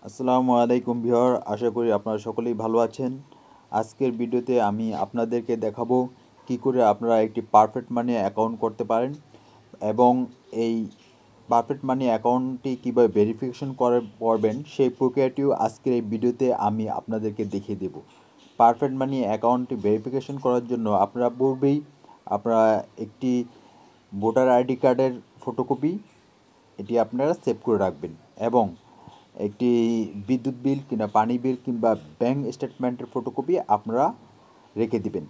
আসসালামু আলাইকুম ভিউয়ার, আশা করি আপনারা সকলেই ভালো আছেন। আজকের ভিডিওতে আমি আপনাদেরকে দেখাবো কি করে আপনারা একটি পারফেক্ট মানি অ্যাকাউন্ট করতে পারেন এবং এই পারফেক্ট মানি অ্যাকাউন্টটি কীভাবে ভেরিফিকেশন করবেন সেই প্রক্রিয়াটিও আজকের এই ভিডিওতে আমি আপনাদেরকে দেখিয়ে দেব। পারফেক্ট মানি অ্যাকাউন্টটি ভেরিফিকেশন করার জন্য আপনারা পূর্বেই একটি ভোটার আইডি কার্ডের ফটোকপি এটি আপনারা সেভ করে রাখবেন এবং একটি বিদ্যুৎ বিল কিংবা পানি বিল কিংবা ব্যাংক স্টেটমেন্টের ফটোকপি আপনারা রেখে দিবেন।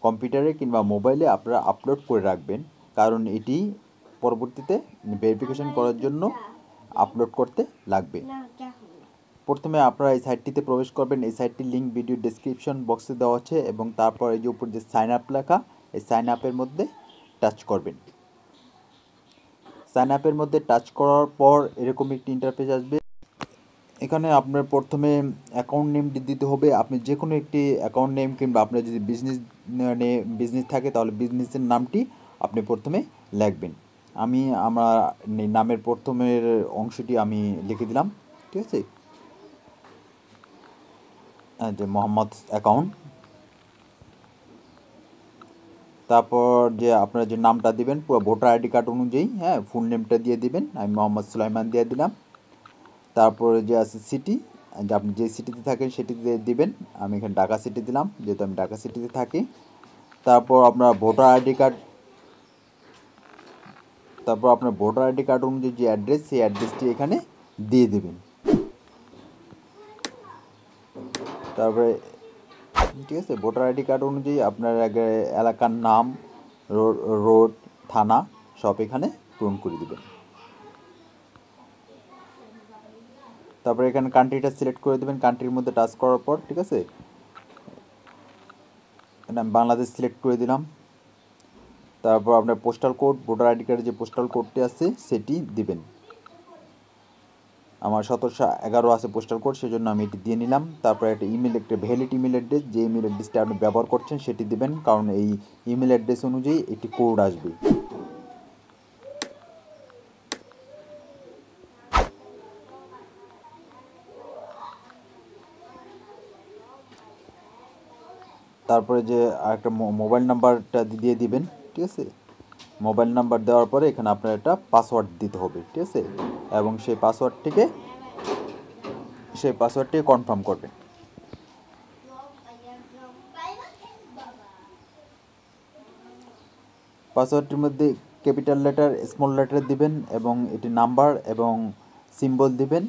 কম্পিউটারে কিংবা মোবাইলে আপনারা আপলোড করে রাখবেন, কারণ এটি পরবর্তীতে ভেরিফিকেশন করার জন্য আপলোড করতে লাগবে। প্রথমে আপনারা এই সাইটটিতে প্রবেশ করবেন। এই সাইটটির লিঙ্ক ভিডিও ডেসক্রিপশন বক্সে দেওয়া আছে এবং তারপর এই যে উপর যে সাইন আপ লেখা, এই সাইন আপের মধ্যে টাচ করবেন। সাইন আপের মধ্যে টাচ করার পর এরকম একটি ইন্টারফেস আসবে। এখানে আপনার প্রথমে অ্যাকাউন্ট নেম দিতে হবে। আপনি যে কোনো একটি অ্যাকাউন্ট নেম কিংবা আপনার যদি বিজনেস থাকে তাহলে বিজনেসের নামটি আপনি প্রথমে লিখবেন। আমি আমার নামের প্রথমের অংশটি আমি লিখে দিলাম, ঠিক আছে, যে মোহাম্মদ অ্যাকাউন্ট। তারপর যে আপনার যে নামটা দিবেন পুরো ভোটার আইডি কার্ড অনুযায়ী, ফুল নেমটা দিয়ে দিবেন। আমি মোহাম্মদ সুলাইমান দিয়ে দিলাম। তারপরে যে আছে সিটি, যে আপনি যে সিটিতে থাকেন সেটিতে দিবেন। আমি এখানে ঢাকা সিটি দিলাম, যেহেতু আমি ঢাকা সিটিতে থাকি। তারপর আপনার ভোটার আইডি কার্ড অনুযায়ী যে অ্যাড্রেস, সেই অ্যাড্রেসটি এখানে দিয়ে দেবেন। তারপরে ঠিক আছে, ভোটার আইডি কার্ড অনুযায়ী আপনার এলাকার নাম, রোড, থানা সব এখানে পূরণ করে দেবেন। তারপরে এখানে কান্ট্রিটা সিলেক্ট করে দেবেন। কান্ট্রির মধ্যে টাচ করার পর, ঠিক আছে, আমি বাংলাদেশ সিলেক্ট করে দিলাম। তারপর আপনার পোস্টাল কোড, ভোটার আইডি কার্ডে যে পোস্টাল কোডটি আছে সেটি দিবেন। আমার 1711 আছে পোস্টাল কোড, সেজন্য আমি এটি দিয়ে নিলাম। তারপর একটা একটা ভ্যালিড ইমেল অ্যাড্রেস, যে ইমেল অ্যাড্রেসটা আপনি ব্যবহার করছেন সেটি দিবেন, কারণ এই ইমেল অ্যাড্রেস অনুযায়ী একটি কোড আসবে। তারপরে যে একটা মোবাইল নাম্বারটা দিয়ে দিবেন, ঠিক আছে। মোবাইল নাম্বার দেওয়ার পরে এখানে আপনার একটা পাসওয়ার্ড দিতে হবে, ঠিক আছে, এবং সেই পাসওয়ার্ডটি কনফার্ম করবেন। পাসওয়ার্ডটির মধ্যে ক্যাপিটাল লেটার, স্মল লেটার দিবেন এবং এটি নাম্বার এবং সিম্বল দিবেন,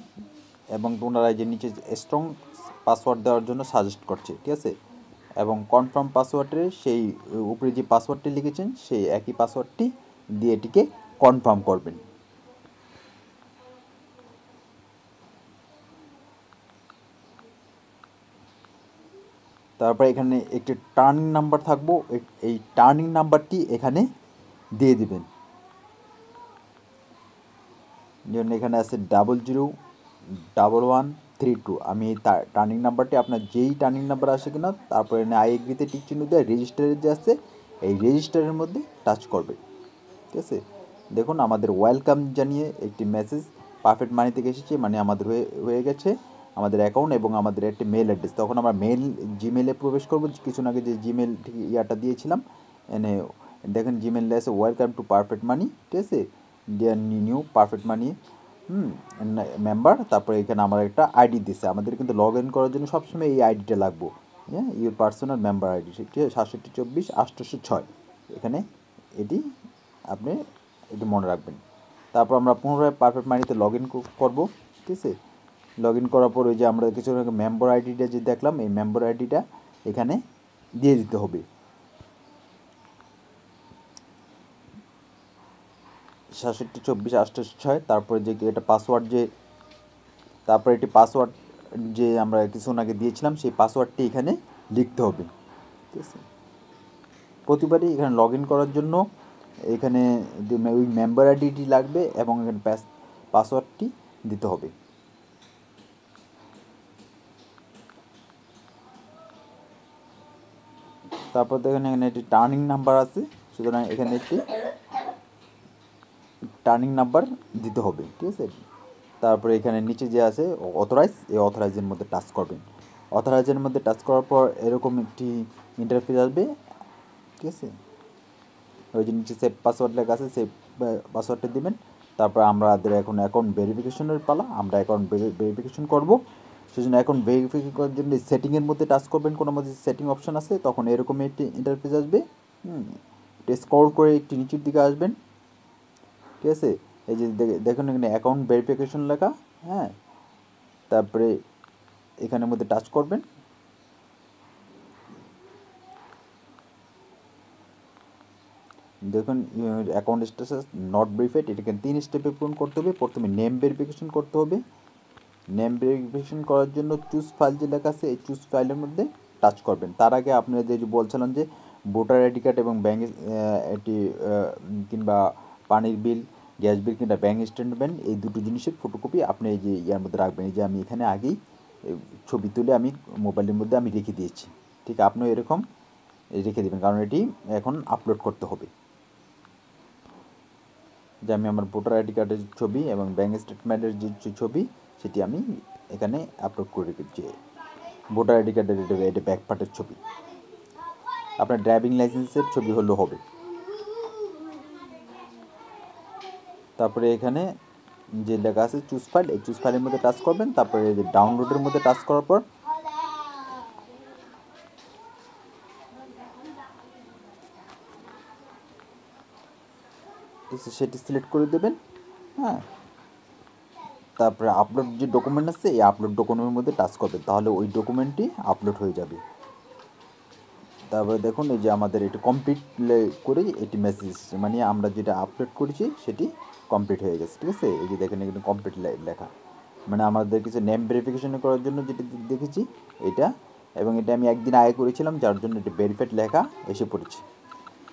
এবং পুনরায় যে নিচে স্ট্রং পাসওয়ার্ড দেওয়ার জন্য সাজেস্ট করছে, ঠিক আছে, এবং কনফার্ম পাসওয়ার্ডে সেই উপরে যে পাসওয়ার্ডটি লিখেছেন সেই একই পাসওয়ার্ডটি দিয়ে এটিকে কনফার্ম করবেন। তারপরে এখানে একটি টার্নিং নাম্বার থাকবো, এই টার্নিং নাম্বারটি এখানে দিয়ে দিবেন। যেমন এখানে আছে 001132। আমি এই টার্নিং নাম্বারটি আপনার যেই টার্নিং নাম্বার আসে কিনা, তারপরে আই এগ্রিতে টিক চিহ্ন দিয়ে রেজিস্টারের যে আছে এই রেজিস্টারের মধ্যে টাচ করবে, ঠিক আছে। দেখুন আমাদের ওয়েলকাম জানিয়ে একটি মেসেজ পারফেক্ট মানি থেকে এসেছে, মানে আমাদের হয়ে গেছে আমাদের অ্যাকাউন্ট এবং আমাদের একটি মেল অ্যাড্রেস। তখন আমরা জিমেলে প্রবেশ করবো। কিছুক্ষণ আগে যে জিমেল ঠিক ইয়াটা দিয়েছিলাম, এনে দেখেন জিমেলে আছে ওয়েলকাম টু পারফেক্ট মানি, ঠিক আছে, ডিয়ার নিউ পারফেক্ট মানি মেম্বার। তারপরে এখানে আমার একটা আইডি দিচ্ছে। আমাদের কিন্তু লগ ইন করার জন্য সবসময় এই আইডিটা লাগবো, হ্যাঁ, ইউর পার্সোনাল মেম্বার আইডি, সেটি 6724 এখানে এটি আপনি এটি মনে রাখবেন। তারপর আমরা পুনরায় পারফেক্ট মানিতে লগ ইন করবো, ঠিক আছে। লগ ইন করার পর ওই যে আমরা কিছু মেম্বার আইডিটা যে দেখলাম, এই মেম্বার আইডিটা এখানে দিয়ে দিতে হবে। 6724 তারপরে যে এটা পাসওয়ার্ড, তারপরে এটি পাসওয়ার্ড যে আমরা কিছুক্ষণ আগে দিয়েছিলাম সেই পাসওয়ার্ডটি এখানে লিখতে হবে, ঠিক আছে। প্রতিবারই এখানে লগ ইন করার জন্য এখানে ওই মেম্বার আইডিটি লাগবে এবং এখানে পাসওয়ার্ডটি দিতে হবে। তারপর দেখেন এখানে একটি টার্নিং নাম্বার আছে, সুতরাং এখানে একটি টার্নিং নাম্বার দিতে হবে, ঠিক আছে। তারপরে এখানে নিচে যে আছে অথরাইজ, এই অথরাইজের মধ্যে টাচ করবেন। অথরাইজের মধ্যে টাচ করার পর এরকম একটি ইন্টারফেস আসবে, ঠিক আছে। ওই যে নিচে সেভ পাসওয়ার্ড লেখা আছে, সেভ পাসওয়ার্ডটা দিবেন। তারপর আমাদের এখন অ্যাকাউন্ট ভেরিফিকেশনের পালা, আমরা অ্যাকাউন্ট ভেরিফিকেশন করব। সেজন্য অ্যাকাউন্ট ভেরিফিকেশন করার জন্য সেটিংয়ের মধ্যে টাচ করবেন, কোনো মধ্যে সেটিং অপশন আছে, তখন এরকম একটি ইন্টারফেস আসবে। স্ক্রল করে একটি নিচের দিকে আসবেন, ঠিক আছে। এই যে দেখুন এখানে অ্যাকাউন্ট ভেরিফিকেশন লেখা, হ্যাঁ। তারপরে এখানের মধ্যে টাচ করবেন। দেখুন অ্যাকাউন্ট স্ট্যাটাস নট ভেরিফাইড, এটাকে 3 স্টেপে পূরণ করতে হবে। প্রথমে নেম ভেরিফিকেশন করতে হবে। নেম ভেরিফিকেশন করার জন্য চুজ ফাইল যে লেখা আছে, এই চুজ ফাইলের মধ্যে টাচ করবেন। তার আগে আপনারা যে বলছিলাম যে ভোটার আইডি কার্ড এবং ব্যাঙ্ক এটি কিংবা পানির বিল, গ্যাস বিল কিংবা ব্যাঙ্ক স্টেটমেন্ট, এই দুটো জিনিসের ফটোকপি আপনি এই যে ইয়ার মধ্যে রাখবেন। এই যে আমি এখানে আগেই ছবি তুলে আমি মোবাইলের মধ্যে আমি রেখে দিয়েছি, ঠিক আপনিও এরকম রেখে দেবেন, কারণ এটি এখন আপলোড করতে হবে। যে আমি আমার ভোটার আইডি কার্ডের ছবি এবং ব্যাঙ্ক স্টেটমেন্টের যে ছবি, সেটি আমি এখানে আপলোড করে রেখেছি। ভোটার আইডি কার্ডের এটা ব্যাক পার্টের ছবি, আপনার ড্রাইভিং লাইসেন্সের ছবি হলেও হবে। তারপরে এখানে যে লেখা আছে চুজ ফাইল, এই চুজ ফাইলের মধ্যে টাচ করবেন। তারপরে এই যে ডাউনলোডের মধ্যে টাচ করার পর সেটি সিলেক্ট করে দেবেন, হ্যাঁ। তারপরে আপলোড যে ডকুমেন্ট আছে, এই আপলোড ডকুমেন্টের মধ্যে টাচ করবেন, তাহলে ওই ডকুমেন্টটি আপলোড হয়ে যাবে। তারপরে দেখুন এই যে আমাদের এটি কমপ্লিট করে এটি মেসেজ এসেছে, মানে আমরা যেটা আপলোড করেছি সেটি কমপ্লিট হয়ে গেছে, ঠিক আছে। এই যে দেখেন এখানে কমপ্লিট লেখা, মানে আমাদের কিছু নেম ভেরিফিকেশন করার জন্য যেটা দেখেছি এটা, এবং এটা আমি একদিন আগে করেছিলাম, যার জন্য এটি ভেরিফাইড লেখা এসে পড়েছে।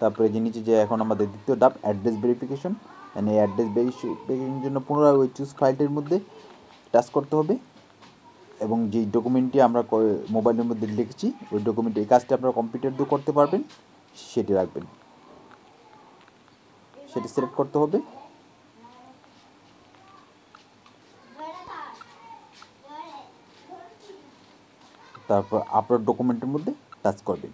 তারপরে যে নিচে যে এখন আমাদের দ্বিতীয় ধাপ অ্যাড্রেস ভেরিফিকেশন, মানে অ্যাড্রেস ভেরিফিকেশনের জন্য পুনরায় ওই চুজ ফাইলটির মধ্যে টাচ করতে হবে, এবং যেই ডকুমেন্টটি আমরা মোবাইলের মধ্যে লিখেছি ওই ডকুমেন্টটি, এই কাজটা আপনারা কম্পিউটার দিয়ে করতে পারবেন, সেটি রাখবেন, সেটি সিলেক্ট করতে হবে। তারপর আপলোড ডকুমেন্টের মধ্যে টাচ করবেন।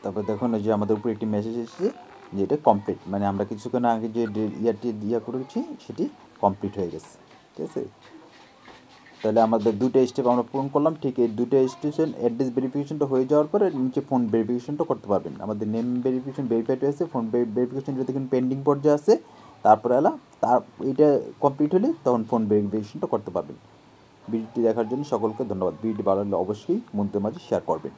তারপর দেখুন ওই যে আমাদের উপরে একটি মেসেজ এসেছে যে এটা কমপ্লিট, মানে আমরা কিছুক্ষণ আগে যে ইয়া করেছি সেটি কমপ্লিট হয়ে গেছে, ঠিক আছে। তাহলে আমাদের দুটো স্টেপ আমরা পূরণ করলাম। ঠিক এই দুটো স্টেশন অ্যাড্রেস ভেরিফিকেশনটা হয়ে যাওয়ার পরে নিচে ফোন ভেরিফিকেশনটা করতে পারবেন। আমাদের নেম ভেরিফিকেশন ভেরিফাইড হয়েছে, ফোন ভেরিফিকেশন যদি দেখেন পেন্ডিং পর্যায়ে আছে, তারপরে এইটা কমপ্লিট হলে তখন ফোন ভেরিফিকেশনটা করতে পারবেন। ভিডিওটি দেখার জন্য সকলকে ধন্যবাদ। ভিডিওটি ভালো লাগলে অবশ্যই বন্ধুদের মাঝে শেয়ার করবেন।